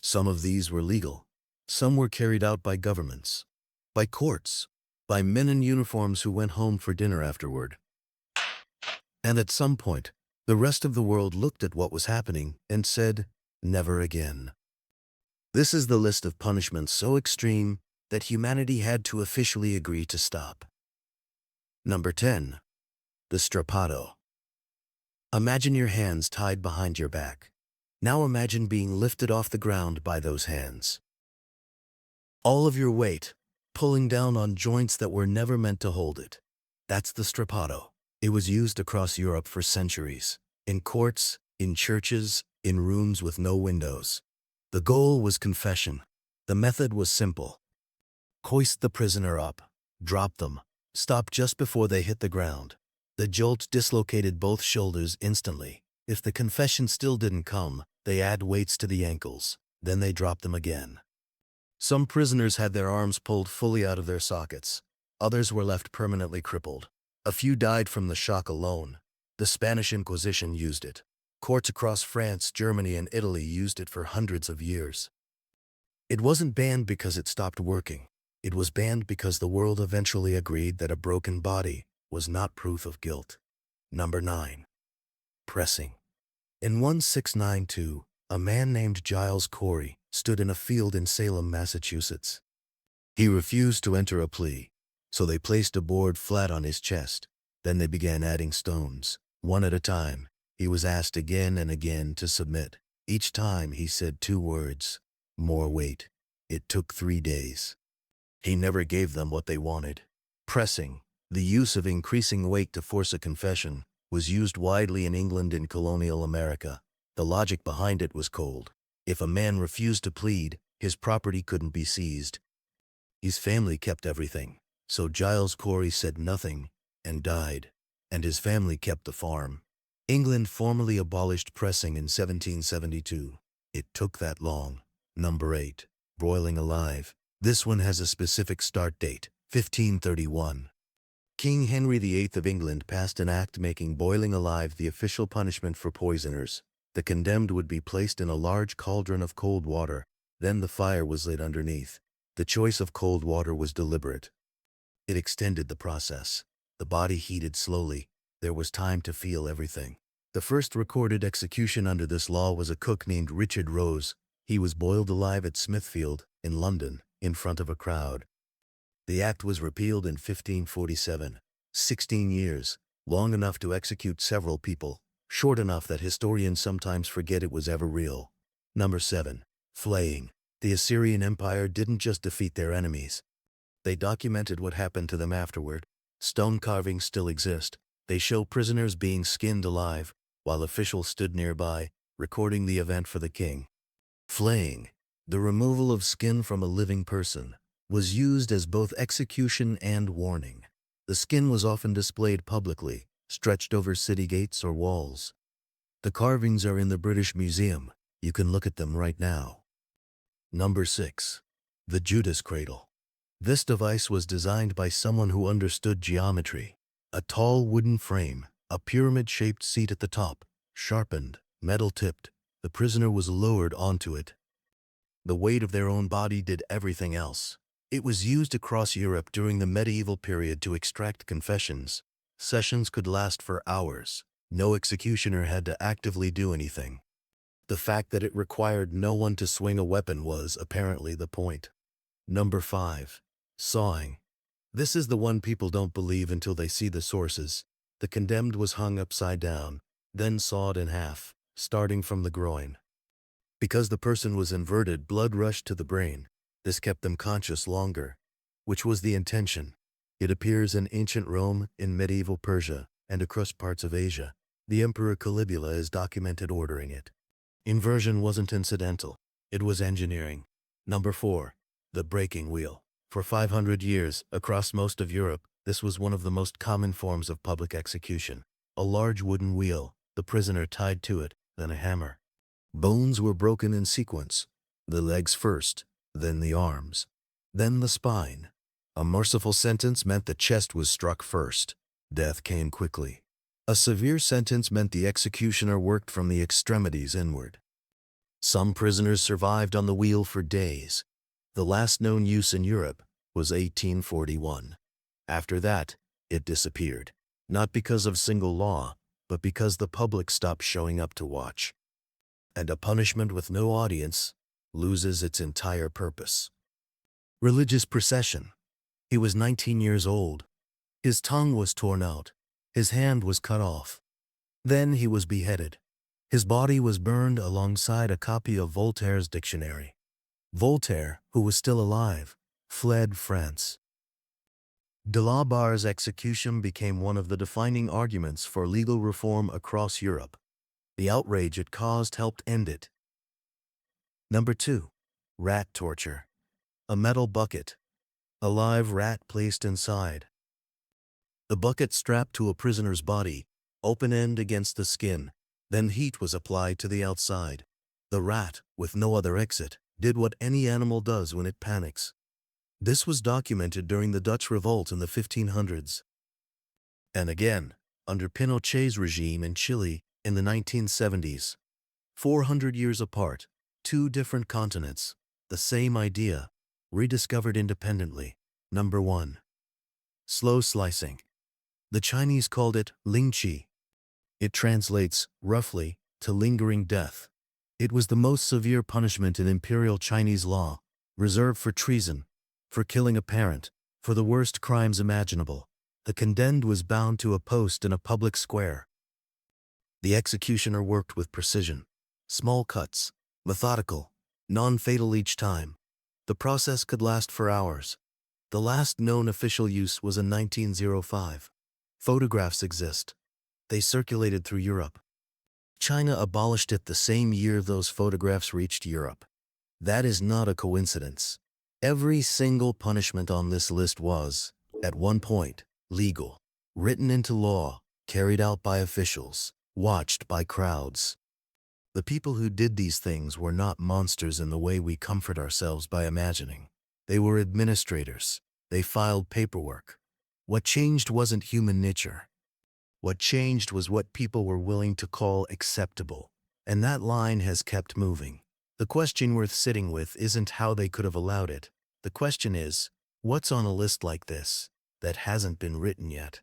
Some of these were legal. Some were carried out by governments, by courts, by men in uniforms who went home for dinner afterward. And at some point, the rest of the world looked at what was happening and said, "Never again." This is the list of punishments so extreme that humanity had to officially agree to stop. Number 10. The Strappado. Imagine your hands tied behind your back. Now imagine being lifted off the ground by those hands. All of your weight, pulling down on joints that were never meant to hold it. That's the Strappado. It was used across Europe for centuries, in courts, in churches, in rooms with no windows. The goal was confession. The method was simple. Hoist the prisoner up, drop them, stop just before they hit the ground. The jolt dislocated both shoulders instantly. If the confession still didn't come, they add weights to the ankles. Then they drop them again. Some prisoners had their arms pulled fully out of their sockets. Others were left permanently crippled. A few died from the shock alone. The Spanish Inquisition used it. Courts across France, Germany, and Italy used it for hundreds of years. It wasn't banned because it stopped working. It was banned because the world eventually agreed that a broken body was not proof of guilt. Number 9. Pressing. In 1692, a man named Giles Corey stood in a field in Salem, Massachusetts. He refused to enter a plea, so they placed a board flat on his chest. Then they began adding stones, one at a time. He was asked again and again to submit. Each time he said 2 words, "More weight." It took 3 days. He never gave them what they wanted. Pressing, the use of increasing weight to force a confession, was used widely in England and colonial America. The logic behind it was cold. If a man refused to plead, his property couldn't be seized. His family kept everything. So Giles Corey said nothing and died, and his family kept the farm. England formally abolished pressing in 1772. It took that long. Number 8. Broiling alive. This one has a specific start date, 1531. King Henry VIII of England passed an act making boiling alive the official punishment for poisoners. The condemned would be placed in a large cauldron of cold water. Then the fire was lit underneath. The choice of cold water was deliberate. It extended the process. The body heated slowly. There was time to feel everything. The first recorded execution under this law was a cook named Richard Rose. He was boiled alive at Smithfield, in London, in front of a crowd. The act was repealed in 1547. 16 years, long enough to execute several people, short enough that historians sometimes forget it was ever real. Number 7. Flaying. The Assyrian Empire didn't just defeat their enemies. They documented what happened to them afterward. Stone carvings still exist. They show prisoners being skinned alive, while officials stood nearby, recording the event for the king. Flaying, the removal of skin from a living person, was used as both execution and warning. The skin was often displayed publicly, stretched over city gates or walls. The carvings are in the British Museum. You can look at them right now. Number 6. The Judas Cradle. This device was designed by someone who understood geometry. A tall wooden frame, a pyramid-shaped seat at the top, sharpened, metal-tipped. The prisoner was lowered onto it. The weight of their own body did everything else. It was used across Europe during the medieval period to extract confessions. Sessions could last for hours. No executioner had to actively do anything. The fact that it required no one to swing a weapon was apparently the point. Number 5. Sawing. This is the one people don't believe until they see the sources. The condemned was hung upside down, then sawed in half, starting from the groin. Because the person was inverted, blood rushed to the brain. This kept them conscious longer, which was the intention. It appears in ancient Rome, in medieval Persia, and across parts of Asia. The Emperor Caligula is documented ordering it. Inversion wasn't incidental. It was engineering. Number 4. The breaking wheel. For 500 years, across most of Europe, this was one of the most common forms of public execution. A large wooden wheel, the prisoner tied to it, then a hammer. Bones were broken in sequence. The legs first, then the arms, then the spine. A merciful sentence meant the chest was struck first. Death came quickly. A severe sentence meant the executioner worked from the extremities inward. Some prisoners survived on the wheel for days. The last known use in Europe was 1841. After that, it disappeared, not because of single law, but because the public stopped showing up to watch. And a punishment with no audience loses its entire purpose. Religious procession. He was 19 years old. His tongue was torn out. His hand was cut off. Then he was beheaded. His body was burned alongside a copy of Voltaire's dictionary. Voltaire, who was still alive, fled France. Delabarre's execution became one of the defining arguments for legal reform across Europe. The outrage it caused helped end it. Number 2. Rat torture. A metal bucket. A live rat placed inside. The bucket strapped to a prisoner's body, open end against the skin, then heat was applied to the outside. The rat, with no other exit, did what any animal does when it panics. This was documented during the Dutch Revolt in the 1500s. And again, under Pinochet's regime in Chile in the 1970s. 400 years apart, two different continents, the same idea, rediscovered independently. Number 1. Slow slicing. The Chinese called it lingqi. It translates, roughly, to lingering death. It was the most severe punishment in imperial Chinese law, reserved for treason, for killing a parent, for the worst crimes imaginable. The condemned was bound to a post in a public square. The executioner worked with precision. Small cuts, methodical, non-fatal each time. The process could last for hours. The last known official use was in 1905. Photographs exist. They circulated through Europe. China abolished it the same year those photographs reached Europe. That is not a coincidence. Every single punishment on this list was, at one point, legal, written into law, carried out by officials, watched by crowds. The people who did these things were not monsters in the way we comfort ourselves by imagining. They were administrators. They filed paperwork. What changed wasn't human nature. What changed was what people were willing to call acceptable. And that line has kept moving. The question worth sitting with isn't how they could have allowed it. The question is, what's on a list like this that hasn't been written yet?